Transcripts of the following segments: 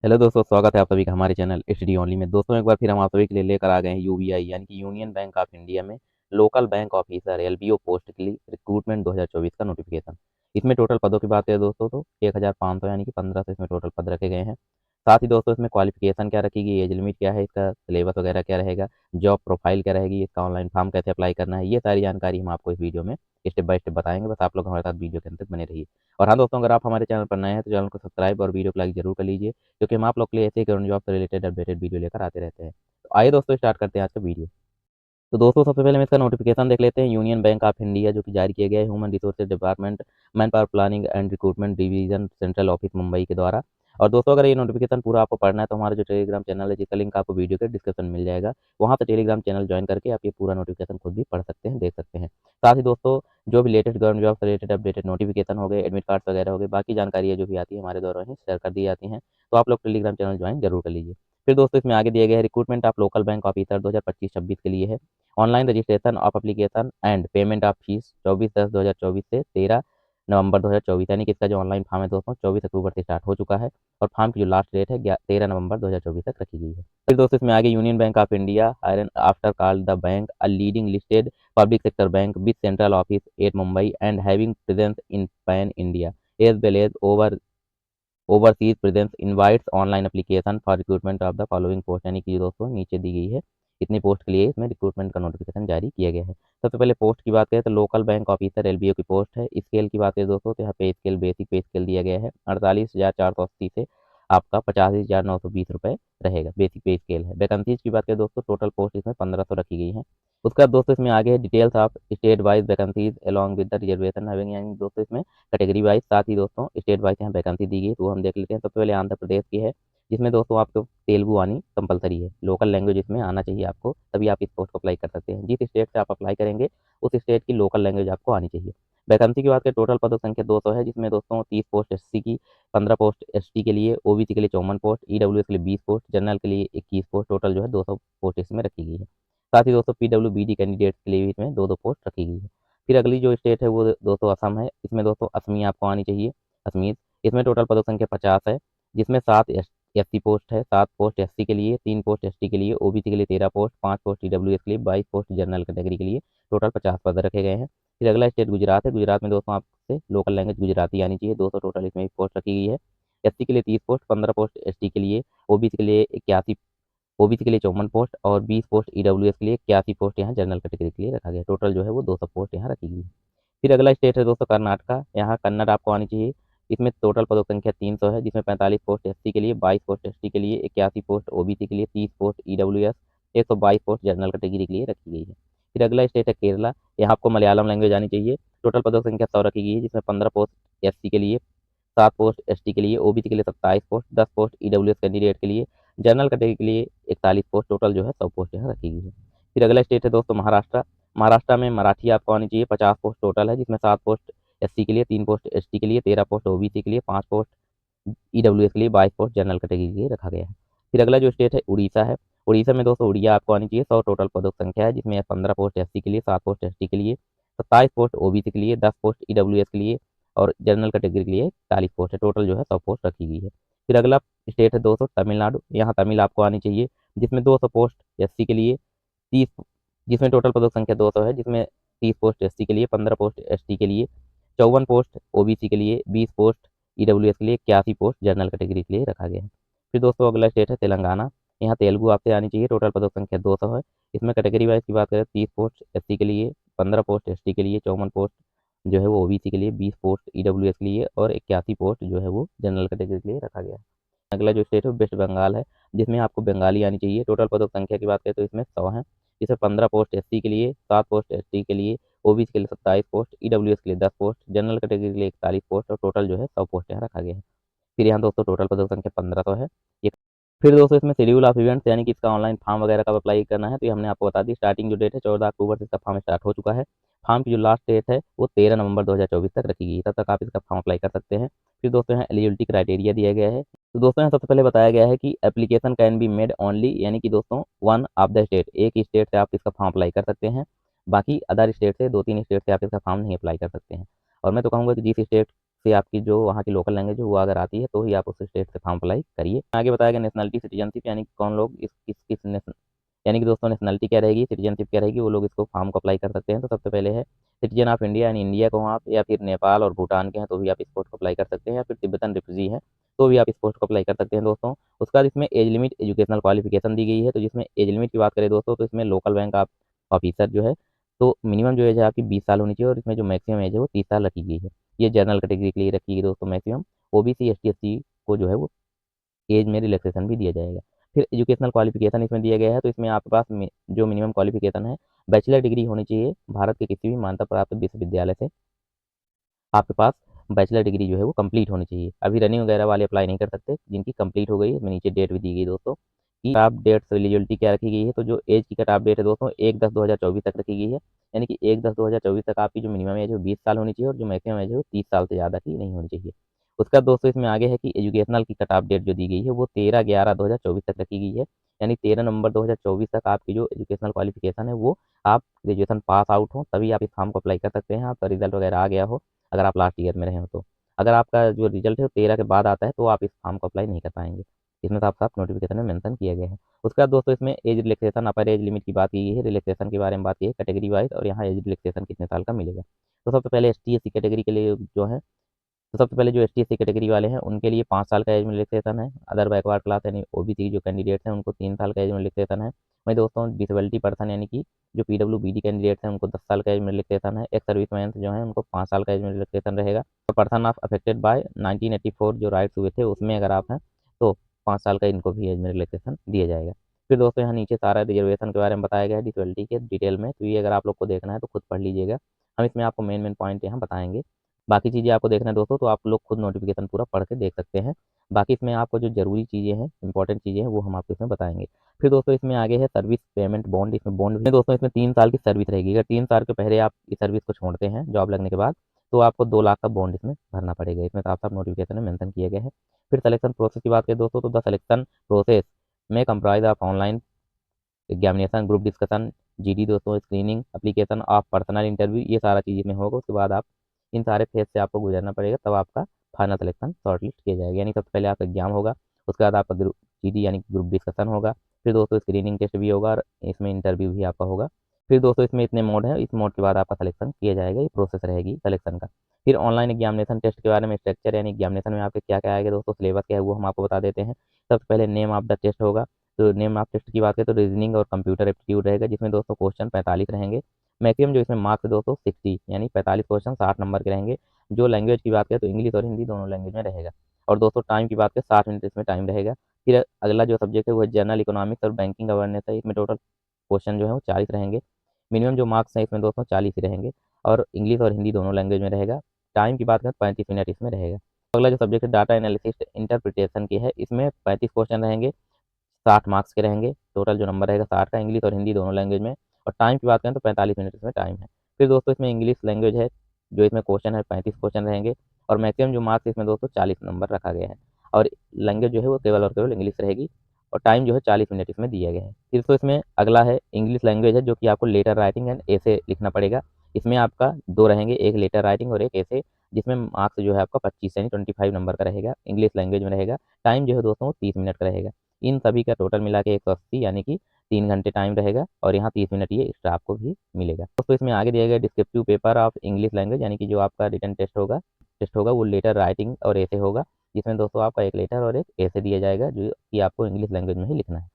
Hello दोस्तों, स्वागत है आप सभी का हमारे चैनल एचडी ओनली में। दोस्तों, एक बार फिर हम आप सभी के लिए लेकर आ गए हैं यूबीआई यानी कि यूनियन बैंक ऑफ इंडिया में local bank officer LBO post के लिए रिक्रूटमेंट 2024 का नोटिफिकेशन। इसमें टोटल पदों की बात करें दोस्तों तो 1500 यानी कि 1500 इसमें टोटल पद रखे गए हैं। साथ ही दोस्तों इसमें क्वालिफिकेशन क्या रखेगी, एज लिमिट क्या है, इसका सिलेबस वगैरह क्या रहेगा, जॉब प्रोफाइल क्या रहेगी, इसका ऑनलाइन फॉर्म कैसे अप्लाई करना है, ये सारी जानकारी हम आपको इस वीडियो में स्टेप बाय स्टेप बताएंगे। बस आप लोग हमारे साथ वीडियो के अंत तक बने रहिए। और हाँ दोस्तों, अगर आप हमारे चैनल पर नए हैं तो चैनल को सब्सक्राइब और वीडियो को लाइक जरूर कर लीजिए, क्योंकि हम आप लोग के लिए ऐसे ही गवर्नमेंट जॉब से रिलेटेड अपडेटेड वीडियो लेकर आते रहते हैं। तो आइए दोस्तों, स्टार्ट करते हैं आज का वीडियो। तो दोस्तों, सबसे पहले हम इसका नोटिफिकेशन देख लेते हैं। यूनियन बैंक ऑफ इंडिया जो कि जारी किया गया है human resources department, man power planning and recruitment division, central office Mumbai के द्वारा। और दोस्तों, अगर ये नोटिफिकेशन पूरा आपको पढ़ना है तो हमारा जो टेलीग्राम चैनल है जिसका लिंक आपको वीडियो के डिस्क्रिप्शन में मिल जाएगा, वहाँ पर टेलीग्राम चैनल ज्वाइन करके आप ये पूरा नोटिफिकेशन खुद भी पढ़ सकते हैं, देख सकते हैं। साथ ही दोस्तों, जो भी लेटेस्ट गवर्नमेंट जॉब से रिलेटेड अपडेटेड नोटिफिकेशन हो गए, एडमिट कार्ड वगैरह हो गए, बाकी जानकारी है जो भी आती है हमारे द्वारा ही शेयर कर दी जाती हैं, तो आप लोग टेलीग्राम चैनल ज्वाइन जरूर कर लीजिए। फिर दोस्तों, इसमें आगे दिए गए हैं recruitment of local bank officer 2025-26 के लिए है। Online registration of application and payment of fees 24/10/2024 से 13 नवंबर 2024, यानी कि इसका जो ऑनलाइन फॉर्म है दोस्तों 24 अक्टूबर से स्टार्ट हो चुका है। और फॉर्म की जो लास्ट डेट है 13 नवंबर 2024 तक रखी गई है। फिर दोस्तों, इसमें आगे Union Bank of India hereinafter called the bank a leading listed public sector bank with central office at Mumbai and having presence in pan India as well as overseas presence invites online application for recruitment of the following post, यानी कि दोस्तों नीचे दी गई है इतनी post के लिए इसमें रिक्रूटमेंट का नोटिफिकेशन जारी किया गया है। सबसे पहले पोस्ट की बात करें तो लोकल बैंक ऑफिसर एलबीओ की पोस्ट है। स्केल की बात करें दोस्तों तो यहाँ पे स्केल बेसिक पे स्केल दिया गया है 48,480 से आपका 85,920 रुपये रहेगा, बेसिक पे स्केल है। वैकेंसीज की बात करें दोस्तों, टोटल पोस्ट इसमें 1500 रखी गई है। उसके बाद दोस्तों इसमें आगे है details of state wise vacancies along with the reservation having, यानी दोस्तों इसमें कैटेगरी वाइज साथ ही दोस्तों स्टेट वाइज यहाँ वैकेंसी दी गई है, तो वो हम देख लेते हैं। सबसे पहले आंध्र प्रदेश की है, जिसमें दोस्तों आपको तेलुगु आनी कंपलसरी है, लोकल लैंग्वेज इसमें आना चाहिए आपको, तभी आप इस पोस्ट को अप्लाई कर सकते हैं। जिस स्टेट से आप अप्लाई करेंगे उस स्टेट की लोकल लैंग्वेज आपको आनी चाहिए। वैकेंसी की बात करें, टोटल पदों की संख्या 200 है, जिसमें दोस्तों 30 पोस्ट एससी की, 15 पोस्ट एसटी के लिए, ओबीसी के लिए 54 पोस्ट, ईडब्ल्यूएस के लिए 20 पोस्ट, जनरल के लिए 21 पोस्ट, टोटल जो है 200 पोस्ट इसमें रखी गई है। साथ ही दोस्तों पीडब्ल्यूबीडी कैंडिडेट्स के लिए भी इसमें दो दो पोस्ट रखी गई है। फिर अगली जो स्टेट है वो दोस्तों असम है। इसमें दोस्तों असमी आपको आनी चाहिए, असमीज। इसमें टोटल पदों की संख्या 50 है, जिसमें 7 एससी पोस्ट है, 7 पोस्ट एससी के लिए, 3 पोस्ट एसटी के लिए, ओबीसी के लिए 13 पोस्ट, 5 पोस्ट ईडब्ल्यूएस के लिए, 22 पोस्ट जनरल कैटेगरी के लिए, टोटल 50 पद रखे गए हैं। फिर अगला स्टेट गुजरात है। गुजरात में दोस्तों आपसे लोकल लैंग्वेज गुजराती आनी चाहिए, 200 टोटल इसमें पोस्ट रखी गई है। एससी के लिए 30 पोस्ट, 15 पोस्ट एसटी के लिए, ओबीसी के लिए 81, ओबीसी के लिए 54 पोस्ट और 20 पोस्ट ईडब्ल्यूएस के लिए 81 पोस्ट यहाँ जनरल कैटेगरी के लिए रखा गया। टोटल जो है वो 200 पोस्ट यहाँ रखी गई है। फिर अगला स्टेट है दोस्तों कर्नाटका। यहाँ कन्नड़ आपको आनी चाहिए। इसमें टोटल पदों की संख्या 300 है, जिसमें 45 पोस्ट एससी के लिए, 22 पोस्ट एसटी के लिए, 81 पोस्ट ओबीसी के लिए, 30 post EWS, 122 post general category के लिए रखी गई है। फिर अगला स्टेट है केरला। यहाँ आपको मलयालम लैंग्वेज आनी चाहिए। टोटल पदों की संख्या 100 रखी गई है, जिसमें 15 पोस्ट एससी के लिए, 7 पोस्ट एसटी के लिए, ओबीसी के लिए 27 पोस्ट, 10 पोस्ट ईडब्ल्यूएस कैंडिडेट के लिए, जनरल कैटेगरी के लिए 41 पोस्ट, टोटल जो है 100 पोस्ट यहाँ रखी गई है। फिर अगला स्टेट है दोस्तों महाराष्ट्र। महाराष्ट्र में मराठी आपको आनी चाहिए, 50 पोस्ट टोटल है, जिसमें 7 पोस्ट एससी के लिए, 3 पोस्ट एसटी के लिए, 13 पोस्ट ओबीसी के लिए, 5 पोस्ट ईडब्ल्यूएस के लिए, 22 पोस्ट जनरल कैटेगरी के लिए रखा गया है। फिर अगला जो स्टेट है उड़ीसा है। उड़ीसा में दोस्तों उड़िया आपको आनी चाहिए, 100 टोटल पदों की संख्या है, जिसमें 15 पोस्ट एससी के लिए, 7 पोस्ट एसटी के लिए, 27 पोस्ट ओबीसी के लिए, 10 पोस्ट ईडब्ल्यूएस के लिए और जनरल कैटेगरी के लिए 40 पोस्ट है, टोटल जो है 100 पोस्ट रखी गई है। फिर अगला स्टेट है दोस्तों तमिलनाडु। यहाँ तमिल आपको आनी चाहिए, जिसमें 200 पोस्ट एससी के लिए, 30, जिसमें टोटल पदों की संख्या 200 है, जिसमें 30 पोस्ट एससी के लिए, 15 पोस्ट एसटी के लिए, 54 पोस्ट ओबीसी के लिए, 20 पोस्ट ईडब्ल्यूएस के लिए, 81 पोस्ट जनरल कैटेगरी के लिए रखा गया है। फिर दोस्तों अगला स्टेट है तेलंगाना। यहाँ तेलुगु आपसे आनी चाहिए, टोटल पदों की संख्या 200 है। इसमें कैटेगरी वाइज की बात करें 30 पोस्ट एससी के लिए, 15 पोस्ट एसटी के लिए, 54 पोस्ट जो है वो ओबीसी के लिए, 20 पोस्ट ईडब्ल्यूएस के लिए और 81 पोस्ट जो है वो जनरल कैटेगरी के लिए रखा गया है। अगला जो स्टेट है वेस्ट बंगाल है, जिसमें आपको बंगाली आनी चाहिए। टोटल पदों की संख्या की बात करें तो इसमें 100 है, जिसमें 15 पोस्ट एससी के लिए, 7 पोस्ट एसटी के लिए, ओबीसी के लिए 27 पोस्ट, ईडब्ल्यूएस के लिए 10 पोस्ट, जनरल कैटेगरी के लिए 41 पोस्ट और टोटल जो है 100 पोस्ट यहाँ रखा गया है। फिर यहाँ दोस्तों टोटल पदों की संख्या 1500 है। ये फिर दोस्तों इसमें शेड्यूल ऑफ इवेंट्स, यानी कि इसका ऑनलाइन फॉर्म वगैरह कब अप्लाई करना है, तो ये हमने आपको बता दी। स्टार्टिंग जो डेट है 14 अक्टूबर से इसका फॉर्म स्टार्ट हो चुका है। फॉर्म की जो लास्ट डेट है वो 13 नवंबर 2024 तक रखी गई है, तब तक आप इसका फॉर्म अप्लाई कर सकते हैं। फिर दोस्तों यहाँ एलिजिबिलिटी क्राइटेरिया दिया गया है। तो दोस्तों यहाँ सबसे पहले बताया गया है कि application can be made only, यानी कि दोस्तों वन ऑफ द स्टेट, एक ही स्टेट से आप इसका फॉर्म अप्लाई कर सकते हैं। बाकी अदर स्टेट से, 2-3 स्टेट से आप इसका फॉर्म नहीं अप्लाई कर सकते हैं। और मैं तो कहूँगा कि जिस स्टेट से आपकी जो वहाँ की लोकल लैंग्वेज है वो अगर आती है तो ही आप उस स्टेट से फॉर्म अप्लाई करिए। आगे बताया गया नेशनलिटी सिटीजनशिप यानी कि कौन लोग इस किस किस यानी कि दोस्तों नेशनलिटी क्या रहेगी, सिटीजनशिप क्या रहेगी, वो लोग इसको फॉर्म को अप्लाई कर सकते हैं। तो सबसे पहले है सिटीजन ऑफ इंडिया, यानी इंडिया को आप, या फिर नेपाल और भूटान के हैं तो भी आप इस पोस्ट को अप्लाई कर सकते हैं, या फिर तिब्बतन रिफ्यूजी हैं तो भी आप इस पोस्ट को अप्लाई कर सकते हैं दोस्तों। उसके बाद इसमें एज लिमिट एजुकेशनल क्वालिफिकेशन दी गई है। तो जिसमें एज लिमिट की बात करें दोस्तों तो इसमें लोकल बैंक आप ऑफिसर जो है तो मिनिमम जो एज है आपकी 20 साल होनी चाहिए, और इसमें जो मैक्सिमम एज है वो 30 साल रखी गई है। ये जनरल कैटेगरी के लिए रखी गई दोस्तों मैक्सिमम। ओबीसी एसटी एससी को जो है वो एज में रिलैक्सेशन भी दिया जाएगा। फिर एजुकेशनल क्वालिफिकेशन इसमें दिया गया है। तो इसमें आपके पास जो मिनिमम क्वालिफिकेशन है बैचलर डिग्री होनी चाहिए भारत के किसी भी मान्यता प्राप्त विश्वविद्यालय से आपके पास बैचलर डिग्री जो है वो कंप्लीट होनी चाहिए। अभी रनिंग वगैरह वाले अप्लाई नहीं कर सकते, जिनकी कंप्लीट हो गई है। इसमें नीचे डेट भी दी गई दोस्तों कि कट ऑफ डेट एलिजिबिलिटी क्या रखी गई है। तो जो एज की कट ऑफ डेट है दोस्तों 1/10/2024 तक रखी गई है, यानी कि 1/10/2024 तक आपकी जो मिनिमम एज है वो 20 साल होनी चाहिए, और जो मैक्सिमम एज है वो 30 साल से ज़्यादा की नहीं होनी चाहिए। उसका बाद दोस्तों इसमें आगे है कि एजुकेशनल की कट ऑफ डेट जो दी गई है वो 13/11/2024 तक रखी गई है, यानी 13 नवंबर 2024 तक आपकी जो एजुकेशनल क्वालिफिकेशन है वो आप ग्रेजुएशन पास आउट हो तभी आप इस फॉर्म को अप्लाई कर सकते हैं। आपका रिजल्ट वगैरह आ गया हो, अगर आप लास्ट ईयर में रहे हो तो। अगर आपका जो रिजल्ट है वो 13 के बाद आता है तो आप इस फॉर्म को अप्लाई नहीं कर पाएंगे। इसमें साफ-साफ नोटिफ़िकेशन में मेंशन किया गया है। उसके बाद दोस्तों इसमें एज रिलैक्सेशन, अपर एज लिमिट की बात की गई है, रिलैक्सेशन के बारे में बात की है कैटेगरी वाइज़, और यहाँ एज रिलैक्सेशन कितने साल का मिलेगा। तो सबसे पहले एसटी, एससी कैटेगरी के लिए जो है, तो सबसे पहले जो एसटी, एससी कैटेगरी वाले हैं उनके लिए 5 साल का एज में रिलैक्सेशन है। अदर बैकवर्ड क्लास यानी ओबीसी जो कैंडिडेट्स हैं उनको 3 साल का एज में रिलैक्सेशन है। वहीं दोस्तों डिसेबिलिटी पर्सन यानी कि जो पीडब्ल्यूबीडी कैंडिडेट्स हैं उनको 10 साल का एज में रिलैक्सेशन है। एक्स सर्विसमैन जो हैं उनको 5 साल का एज में रिलैक्सेशन रहेगा। और पर्सन ऑफ अफेक्टेड बाय 1984 जो राइट्स हुए थे उसमें अगर आप हैं तो 5 साल का इनको भी एज में रिलैक्सेशन दिया जाएगा। फिर दोस्तों यहाँ नीचे सारा रिजर्वेशन के बारे में बताया गया है डिसेबिलिटी के डिटेल में, तो ये अगर आप लोग को देखना है तो खुद पढ़ लीजिएगा। हम इसमें आपको मेन मेन पॉइंट यहाँ बताएंगे। बाकी चीज़ें आपको देखना है दोस्तों तो आप लोग खुद नोटिफिकेशन पूरा पढ़ के देख सकते हैं। बाकी इसमें आपको जो ज़रूरी चीज़ें हैं, इंपॉर्टेंट चीज़ें हैं वो हम आपको इसमें बताएँगे। फिर दोस्तों इसमें आगे है सर्विस पेमेंट बॉन्ड। इसमें बॉन्ड में दोस्तों इसमें 3 साल की सर्विस रहेगी। अगर 3 साल के पहले आप इस सर्विस को छोड़ते हैं जॉब लगने के बाद तो आपको 2 लाख का बॉन्ड इसमें भरना पड़ेगा। इसमें साफ-साफ नोटिफिकेशन में मेंशन किया गया है। फिर सिलेक्शन प्रोसेस की बात करें दोस्तों तो द सिलेक्शन प्रोसेस में comprise of online examination, group discussion, GD दोस्तों, screening, application of personal interview, ये सारा चीज़ में होगा। उसके बाद आप इन सारे फेज से आपको गुजरना पड़ेगा तब आपका फाइनल सिलेक्शन शॉर्टलिस्ट किया जाएगा। यानी सबसे पहले आपका एग्जाम होगा, उसके बाद आपका ग्रुप जीडी यानी ग्रुप डिस्कशन होगा, फिर दोस्तों स्क्रीनिंग टेस्ट भी होगा और इसमें इंटरव्यू भी आपका होगा। फिर दोस्तों इसमें इतने मोड हैं, इस मोड के बाद आपका सिलेक्शन किया जाएगा। ये प्रोसेस रहेगी सिलेक्शन का। फिर ऑनलाइन एग्जामिनेशन टेस्ट के बारे में स्ट्रक्चर, यानी एग्जामिनेशन में आपके क्या क्या आएगा दोस्तों, सिलेबस क्या है वो हम आपको बता देते हैं। सबसे पहले नेम ऑफ द टेस्ट होगा। तो नेम ऑफ टेस्ट की बात करें तो रीजनिंग और कंप्यूटर एप्टीट्यूड रहेगा, जिसमें दोस्तों क्वेश्चन 45 रहेंगे। मैक्सिमम जो इसमें मार्क्स है दोस्तों 60, यानी 45 क्वेश्चन 60 नंबर के रहेंगे। जो लैंग्वेज की बात करें तो इंग्लिश और हिंदी दोनों लैंग्वेज में रहेगा। और दोस्तों टाइम की बात करें 60 मिनट इसमें टाइम रहेगा। फिर अगला जो सब्जेक्ट है वो है जनरल इकोनॉमिक्स और बैंकिंग अवेयरनेस है। इसमें टोटल क्वेश्चन जो है वो 40 रहेंगे। मिनिमम जो मार्क्स हैं इसमें दोस्तों 40 ही रहेंगे, और इंग्लिश और हिंदी दोनों लैंग्वेज में रहेगा। टाइम की बात करें 35 मिनट इसमें रहेगा। अगला जो सब्जेक्ट है डाटा एनालिसिस इंटरप्रिटेशन की है, इसमें 35 क्वेश्चन रहेंगे, 60 मार्क्स के रहेंगे। टोटल जो नंबर रहेगा 60 का, इंग्लिश और हिंदी दोनों लैंग्वेज में। और टाइम की बात करें तो 45 मिनट इसमें टाइम है। फिर दोस्तों इसमें इंग्लिश लैंग्वेज है, जो इसमें क्वेश्चन है 35 क्वेश्चन रहेंगे, और मैक्सिमम जो मार्क्स इसमें दोस्तों 40 नंबर रखा गया है। और लैंग्वेज जो है वो केवल और केवल इंग्लिश रहेगी, और टाइम जो है 40 मिनट इसमें दिया गया है। फिर तो इसमें अगला है इंग्लिश लैंग्वेज है, जो कि आपको लेटर राइटिंग एंड ऐसे लिखना पड़ेगा। इसमें आपका 2 रहेंगे, एक लेटर राइटिंग और एक ऐसे, जिसमें मार्क्स जो है आपका 25 यानी 25 नंबर का रहेगा, इंग्लिश लैंग्वेज में रहेगा। टाइम जो है दोस्तों 30 मिनट का रहेगा। इन सभी का टोटल मिला के 180, यानी कि 3 घंटे टाइम रहेगा, और यहाँ 30 मिनट ये एक्स्ट्रा आपको भी मिलेगा। दोस्तों इसमें आगे दिया गया descriptive paper of English language, यानी कि जो आपका रिटन टेस्ट होगा वो लेटर राइटिंग और ऐसे होगा, जिसमें दोस्तों आपका एक लेटर और एक ऐसे दिया जाएगा जो कि आपको इंग्लिश लैंग्वेज में ही लिखना है।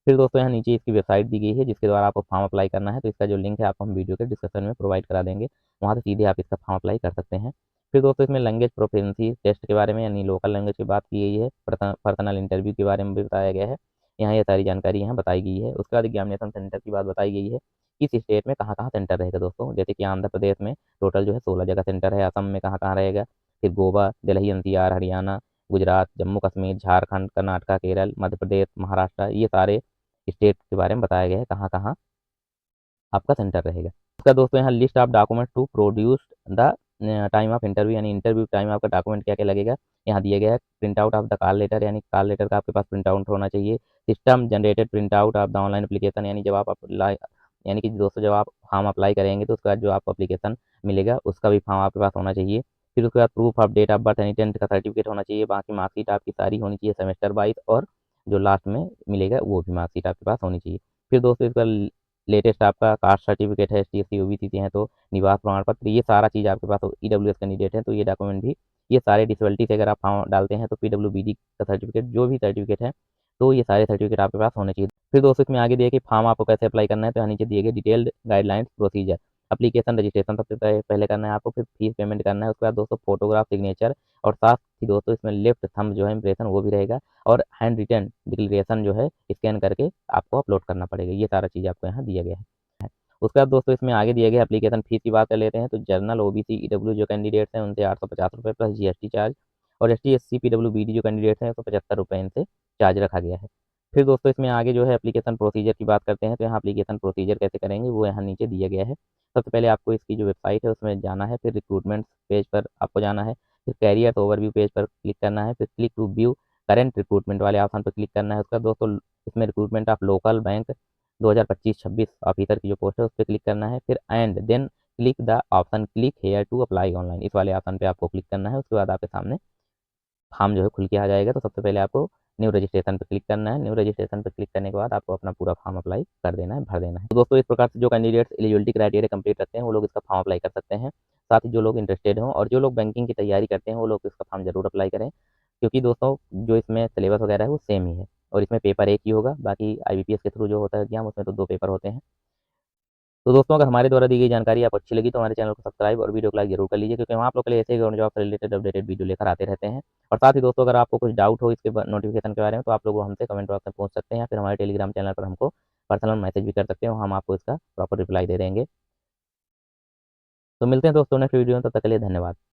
फिर दोस्तों यहाँ नीचे इसकी वेबसाइट दी गई है जिसके द्वारा आपको फॉर्म अप्लाई करना है, तो इसका जो लिंक है आपको हम वीडियो के डिस्क्रिप्शन में प्रोवाइड करा देंगे, वहाँ से सीधे आप इसका फॉर्म अप्लाई कर सकते हैं। फिर दोस्तों इसमें लैंग्वेज प्रोफिशिएंसी टेस्ट के बारे में यानी लोकल लैंग्वेज की बात की गई है, पर्सनल इंटरव्यू के बारे में भी बताया गया है। यहाँ ये सारी जानकारी यहाँ बताई गई है। उसके बाद एग्जामिनेशन सेंटर की बात बताई गई है, किस स्टेट में कहाँ कहाँ सेंटर रहेगा दोस्तों। जैसे कि आंध्र प्रदेश में टोटल जो है 16 जगह सेंटर है, असम में कहाँ कहाँ रहेगा, फिर गोवा, दिल्ली एनसीआर, हरियाणा, गुजरात, जम्मू कश्मीर, झारखंड, कर्नाटका, केरल, मध्य प्रदेश, महाराष्ट्र, ये सारे स्टेट के बारे में बताया गया है कहाँ कहाँ आपका सेंटर रहेगा। उसका दोस्तों यहाँ list of document to produce the time of interview, यानी इंटरव्यू टाइम आपका डॉक्यूमेंट क्या क्या लगेगा यहाँ दिया गया है। Print out of the call letter, यानी कॉल लेटर का आपके पास प्रिंट आउट होना चाहिए। System generated print out of the online application, यानी जब आप अप्लाई, यानी कि दोस्तों जब आप फॉर्म अप्लाई करेंगे तो उसका जो आपको एप्लीकेशन मिलेगा उसका भी फॉर्म आपके पास होना चाहिए। फिर उसके बाद proof of date of birth यानी 10th का सर्टिफिकेट होना चाहिए, बाकी मार्कशीट आपकी सारी होनी चाहिए सेमेस्टर वाइज, और जो लास्ट में मिलेगा वो भी मार्कशीट आपके पास होनी चाहिए। फिर दोस्तों इसका लेटेस्ट आपका कास्ट सर्टिफिकेट है, एसटी ओबीसी से हैं तो निवास प्रमाण पत्र, ये सारा चीज़ आपके पास हो। ईडब्ल्यूएस कैंडिडेट है तो ये डॉक्यूमेंट भी, ये सारे डिसेबिलिटी से अगर आप फॉर्म डालते हैं तो पीडब्ल्यूबीडी का सर्टिफिकेट, जो भी सर्टिफिकेट है तो ये सारे सर्टिफिकेट आपके पास होने चाहिए। फिर दोस्तों इसमें आगे दिए कि फॉर्म आपको कैसे अप्लाई करना है, तो यहाँ नीचे दिए गए detailed guidelines procedure. Application registration सबसे पहले करना है आपको, फिर फीस पेमेंट करना है, उसके बाद दोस्तों फोटोग्राफ सिग्नेचर, और साथ ही दोस्तों इसमें लेफ्ट थंब जो है इम्प्रेशन वो भी रहेगा, और हैंड रिटन डिक्लेरेशन जो है स्कैन करके आपको अपलोड करना पड़ेगा। ये सारा चीज़ आपको यहाँ दिया गया है। उसके बाद दोस्तों इसमें आगे दिए गए एप्लीकेशन फीस की बात कर लेते हैं, तो जनरल ओबीसी ईडब्ल्यू जो कैंडिडेट्स हैं उनसे 850 रुपये प्लस जीएसटी चार्ज, और एसटी एससी पीडब्ल्यूबीडी जो कैंडिडेट्स हैं तो 75 रुपये इनसे चार्ज रखा गया है। फिर दोस्तों इसमें आगे जो है एप्लीकेशन प्रोसीजर की बात करते हैं, तो यहाँ एप्लीकेशन प्रोसीजर कैसे करेंगे वो यहाँ नीचे दिया गया है। सबसे पहले आपको इसकी जो वेबसाइट है उसमें जाना है, फिर रिक्रूटमेंट पेज पर आपको जाना है, फिर कैरियर ओवरव्यू पेज पर क्लिक करना है, फिर click to view current recruitment वाले ऑप्शन पर क्लिक करना है। उसका दोस्तों इसमें recruitment of local bank 2025-26 officer की जो पोस्ट है उस पर क्लिक करना है, फिर and then click the option click here to apply online, इस वाले ऑप्शन पे आपको क्लिक करना है। उसके बाद आपके सामने फॉर्म जो है खुल के आ जाएगा। तो सबसे पहले आपको न्यू रजिस्ट्रेशन पे क्लिक करना है। न्यू रजिस्ट्रेशन पे क्लिक करने के बाद आपको अपना पूरा फॉर्म अप्लाई कर देना है, भर देना है। तो दोस्तों इस प्रकार से जो कैंडिडेट्स एलिजिबिलिटी क्राइटेरिया कंप्लीट रखते हैं वो लोग इसका फॉर्म अप्लाई कर सकते हैं। साथ ही जो लोग इंटरेस्टेड हों और जो लोग बैंकिंग की तैयारी करते हैं वो लोग इसका फॉर्म जरूर अप्लाई करें, क्योंकि दोस्तों जो इसमें सिलेबस वगैरह है वो सेम ही है, और इसमें पेपर एक ही होगा। बाकी आईबीपीएस के थ्रू जो होता है एग्जाम उसमें तो 2 पेपर होते हैं। तो दोस्तों अगर हमारे द्वारा दी गई जानकारी आपको अच्छी लगी तो हमारे चैनल को सब्सक्राइब और वीडियो को लाइक जरूर कर लीजिए, क्योंकि हम आप लोग के लिए ऐसे ही गवर्नमेंट जॉब से रिलेटेड अपडेटेड वीडियो लेकर आते रहते हैं। और साथ ही दोस्तों अगर आपको कुछ डाउट हो इसके नोटिफिकेशन के बारे में तो आप लोग वो हमसे कमेंट बॉक्स में पूछ सकते हैं, या फिर हमारे टेलीग्राम चैनल पर हमको पर्सनल मैसेज भी कर सकते हैं, हम आपको इसका प्रॉपर रिप्लाई दे देंगे। तो मिलते हैं दोस्तों नेक्स्ट वीडियो में, तब तक के लिए धन्यवाद।